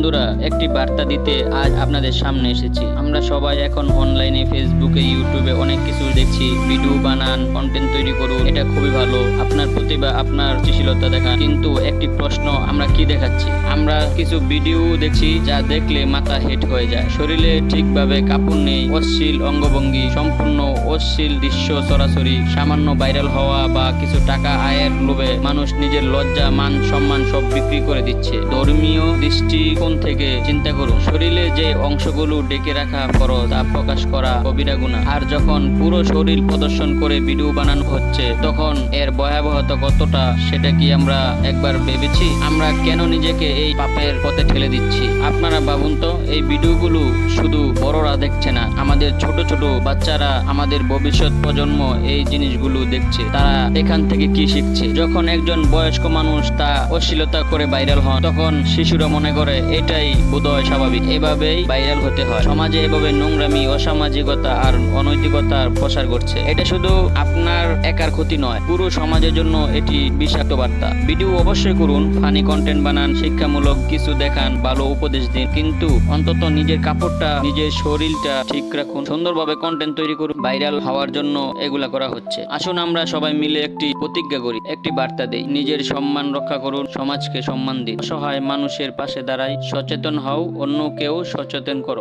বন্ধুরা, একটি বার্তা দিতে আজ আপনাদের সামনে এসেছি। আমরা সবাই এখন অনলাইনে, ফেসবুকে, ইউটিউবে অনেক কিছু দেখছি। ভিডিও বানান, কন্টেন্ট তৈরি করুন, এটা খুবই ভালো। আপনার প্রতিভা, আপনার সৃষ্টিশীলতা দেখান। কিন্তু একটি প্রশ্ন, আমরা কি দেখাচ্ছি? আমরা কিছু ভিডিও দেখছি যা দেখলে মাথা হেট হয়ে যায়। শরীরে ঠিকভাবে কাপড় নেই, অশ্লীল অঙ্গভঙ্গি, সম্পূর্ণ অশ্লীল দৃশ্য, সরাসরি সামান্য ভাইরাল হওয়া বা কিছু টাকা আয়ের লোভে মানুষ নিজের লজ্জা, মান, সম্মান সব বিক্রি করে দিচ্ছে। ধর্মীয় দৃষ্টিকোণ থেকে চিন্তা করুন, শরীরে যে অংশগুলো ডেকে রাখা ফরজ, তা প্রকাশ করা কবিরা গুনাহ। আর যখন পুরো শরীর প্রদর্শন করে ভিডিও বানানো হচ্ছে, তখন এর ভয়াবহতা কতটা, সেটা কি আমরা একবার ভেবেছি? আমরা কেন নিজেকে এই পাপের পথে ঠেলে দিচ্ছি? আপনারা ভাবুন তো, এই ভিডিওগুলো শুধু বড়রা দেখছে না, আমাদের ছোট ছোট বাচ্চারা, আমাদের ভবিষ্যৎ প্রজন্ম এই জিনিসগুলো দেখছে। তারা এখান থেকে কি শিখছে? যখন একজন বয়স্ক মানুষ তা অশ্লীলতা করে ভাইরাল হন, তখন শিশুরা মনে করে এটাই বোধহয় স্বাভাবিক, এভাবেই ভাইরাল হতে হয়। সমাজে এভাবে নোংরামি, অসামাজিকতা আর অনৈতিকতার প্রসার ঘটছে। এটা শুধু আপনার একার ক্ষতি নয়, পুরো সমাজের জন্য এটি বিষাক্ত বার্তা। ভিডিও অবশ্যই করুন, ফানি কন্টেন্ট বানান, শিক্ষামূলক কিছু দেখান, ভালো উপদেশ দিন, কিন্তু অন্তত নিজের কাপড়টা, নিজের শরীরটা ঠিক রাখুন। সুন্দরভাবে কন্টেন্ট তৈরি করুন। ভাইরাল হওয়ার জন্য এগুলা করা হচ্ছে। আসুন আমরা সবাই মিলে একটি প্রতিজ্ঞা করি, একটি বার্তা দেই। নিজের সম্মান রক্ষা করুন, সমাজকে সম্মান দিন, অসহায় মানুষের পাশে দাঁড়াই, সচেতন হও, অন্যকেও সচেতন করো।